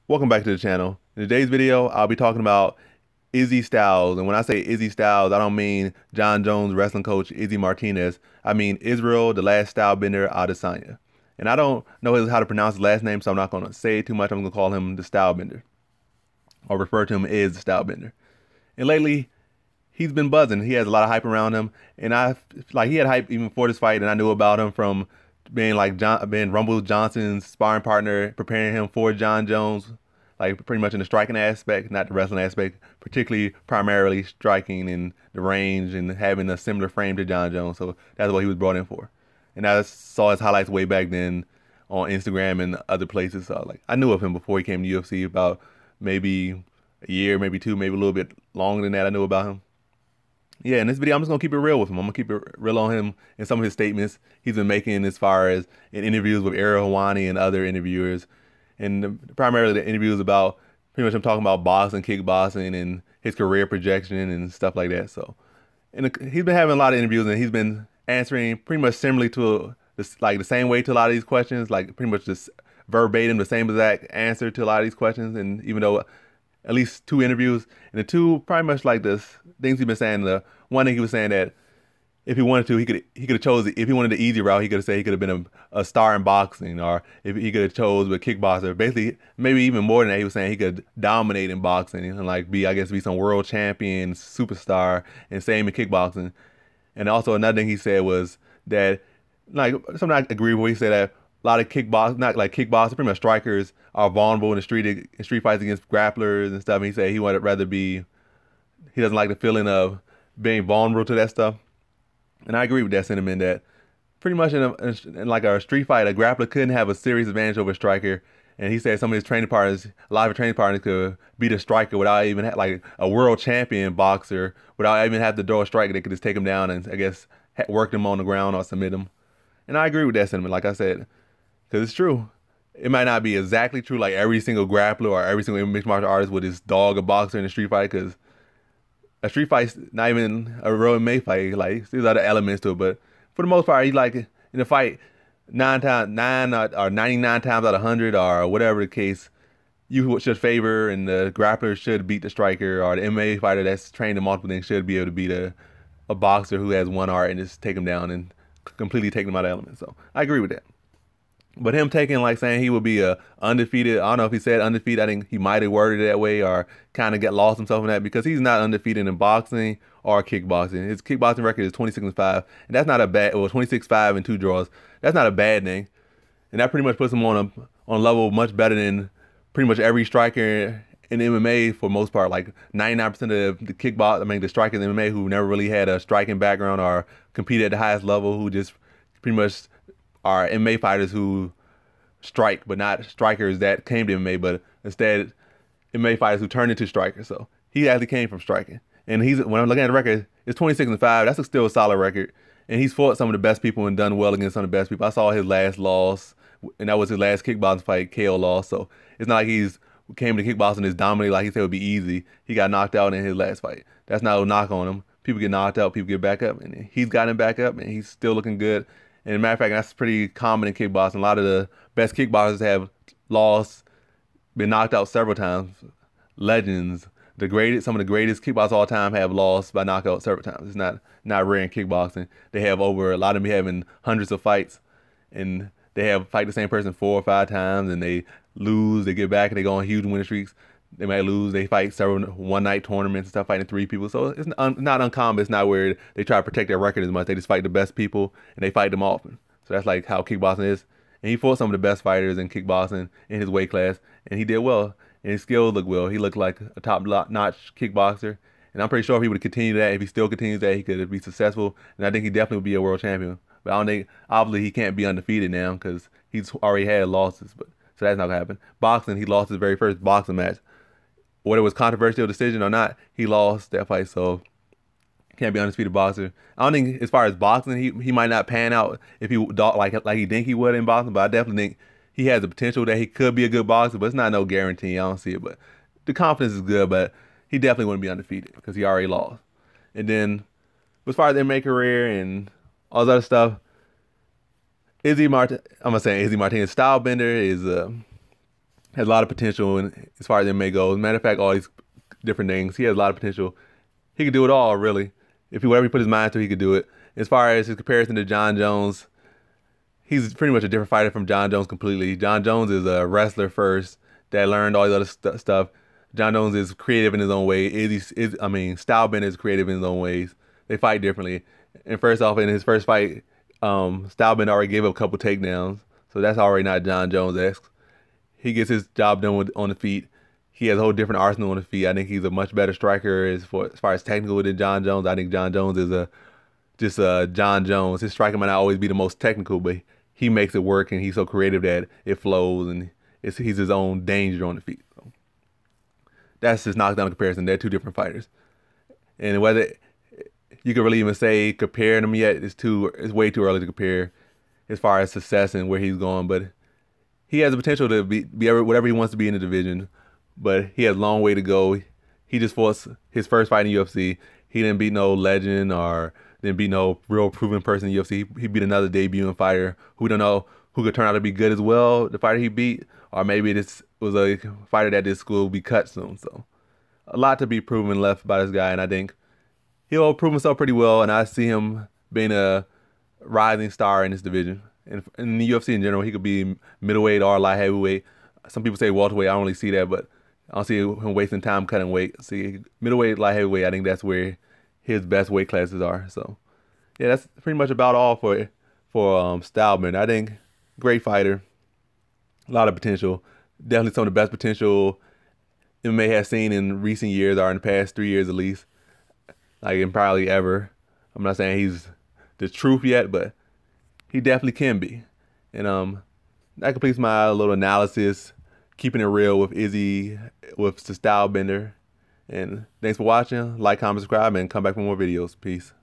Welcome back to the channel. In today's video, I'll be talking about Izzy Styles. And when I say Izzy Styles, I don't mean John Jones wrestling coach Izzy Martinez. I mean Israel, the last stylebender, Adesanya. And I don't know how to pronounce his last name, so I'm not going to say it too much. I'm going to call him the stylebender, or refer to him as the stylebender. And lately, he's been buzzing. He has a lot of hype around him. And he had hype even before this fight, and I knew about him from being Rumble Johnson's sparring partner, preparing him for John Jones, like pretty much in the striking aspect, not the wrestling aspect, particularly primarily striking in the range and having a similar frame to John Jones. So that's what he was brought in for. And I saw his highlights way back then on Instagram and other places. So I knew of him before he came to UFC, about maybe a year, maybe two, maybe a little bit longer than that. I knew about him. Yeah, in this video, I'm just gonna keep it real with him. I'm gonna keep it real on him and some of his statements he's been making as far as in interviews with Ariel Helwani and other interviewers, and primarily the interviews about pretty much him talking about boxing, kickboxing, and his career projection and stuff like that. So, he's been having a lot of interviews, and he's been answering pretty much similarly to the same way to a lot of these questions, like pretty much just verbatim the same exact answer to a lot of these questions. And even though at least two interviews, and the two pretty much like this things he's been saying. The one thing he was saying that if he wanted to, he could have chose, if he wanted the easy route, he could have said he could have been a star in boxing, or if he could have chose with kickboxer. Basically, maybe even more than that, he was saying he could dominate in boxing and be some world champion, superstar, and same in kickboxing. And also another thing he said was that, like, something I agree with. He said that a lot of kickbox, not like kickboxers, pretty much strikers are vulnerable in street fights against grapplers and stuff. And he said he would rather be, he doesn't like the feeling of being vulnerable to that stuff. And I agree with that sentiment that pretty much in like a street fight, a grappler couldn't have a serious advantage over a striker. And he said some of his training partners, a lot of his training partners could beat a striker without even like a world champion boxer, without even have to throw a striker. They could just take him down and I guess work them on the ground or submit them. And I agree with that sentiment, like I said, because it's true. It might not be exactly true, like every single grappler or every single mixed martial artist would just dog a boxer in a street fight, because a street fight's not even a real MMA fight. Like, there's other elements to it, but for the most part, you like in a fight, nine or 99 times out of 100 or whatever the case, you should favor, and the grappler should beat the striker, or the MMA fighter that's trained in multiple things should be able to beat a boxer who has one art and just take him down and completely take them out of element. So I agree with that. But him taking, like, saying he would be a undefeated, I don't know if he said undefeated. I think he might have worded it that way, or kind of get lost himself in that, because he's not undefeated in boxing or kickboxing. His kickboxing record is 26-5, and that's not a bad, well, 26-5 and two draws. That's not a bad thing, and that pretty much puts him on a level much better than pretty much every striker in MMA for most part. Like 99% of the strikers in MMA who never really had a striking background or competed at the highest level, who just pretty much are MMA fighters who strike, but not strikers that came to MMA, but instead MMA fighters who turned into strikers. So he actually came from striking. And when I'm looking at the record, it's 26-5. That's still a solid record. And he's fought some of the best people and done well against some of the best people. I saw his last loss, and that was his last kickboxing fight, KO loss. So it's not like he's came to kickboxing and is dominated like he said it would be easy. He got knocked out in his last fight. That's not a knock on him. People get knocked out, people get back up, and he's gotten back up, and he's still looking good. And as a matter of fact, that's pretty common in kickboxing. A lot of the best kickboxers have lost, been knocked out several times. Legends, some of the greatest kickboxers of all time have lost by knockout several times. It's not rare in kickboxing. They have a lot of them having hundreds of fights, and they have fight the same person 4 or 5 times, and they lose, they get back, and they go on huge winning streaks. They might lose. They fight several one-night tournaments and stuff, fighting 3 people. So it's not uncommon. It's not where they try to protect their record as much. They just fight the best people, and they fight them often. So that's like how kickboxing is. And he fought some of the best fighters in kickboxing in his weight class, and he did well. And his skills looked well. He looked like a top-notch kickboxer. And I'm pretty sure if he would continue that, if he still continues that, he could be successful. And I think he definitely would be a world champion. But I don't think, obviously, he can't be undefeated now because he's already had losses. So that's not gonna happen. Boxing, he lost his very first boxing match. Whether it was controversial decision or not, he lost that fight, so can't be undisputed boxer. I don't think, as far as boxing, he might not pan out if he like he think he would in boxing, but I definitely think he has the potential that he could be a good boxer, but it's not no guarantee. I don't see it, but the confidence is good, but he definitely wouldn't be undefeated because he already lost. And then, as far as their MMA career and all that other stuff, I'm gonna say Izzy Martinez, Stylebender is Has a lot of potential as far as MMA goes. Matter of fact, all these different things. He has a lot of potential. He could do it all, really. If he whatever he put his mind to, he could do it. As far as his comparison to John Jones, he's pretty much a different fighter from John Jones completely. John Jones is a wrestler first that learned all the other stuff. John Jones is creative in his own way. Stylebender is creative in his own ways. They fight differently. And first off, in his first fight, Stylebender already gave up a couple takedowns, so that's already not John Jones-esque. He gets his job done on the feet. He has a whole different arsenal on the feet. I think he's a much better striker as far as technical than John Jones. I think John Jones is just John Jones. His striking might not always be the most technical, but he makes it work, and he's so creative that it flows, and he's his own danger on the feet. So that's just knockdown comparison. They're two different fighters, and whether you could really even say comparing them yet, it's way too early to compare as far as success and where he's going. But he has the potential to be whatever he wants to be in the division, but he has a long way to go. He just fought his first fight in UFC. He didn't beat no legend or didn't beat no real proven person in UFC. He beat another debuting fighter who we don't know who could turn out to be good as well, the fighter he beat, or maybe this was a fighter that this will be cut soon. So a lot to be proven left by this guy, and I think he'll prove himself pretty well, and I see him being a rising star in this division. And in the UFC in general, he could be middleweight or light heavyweight. Some people say welterweight. I don't really see that, but I don't see him wasting time cutting weight. See, middleweight, light heavyweight, I think that's where his best weight classes are. So, yeah, that's pretty much about all for Stylebender. I think great fighter, a lot of potential. Definitely some of the best potential MMA has seen in recent years, or in the past 3 years at least, like in probably ever. I'm not saying he's the truth yet, but he definitely can be. And that completes my little analysis, keeping it real with Izzy, with the Stylebender. And thanks for watching. Like, comment, subscribe, and come back for more videos. Peace.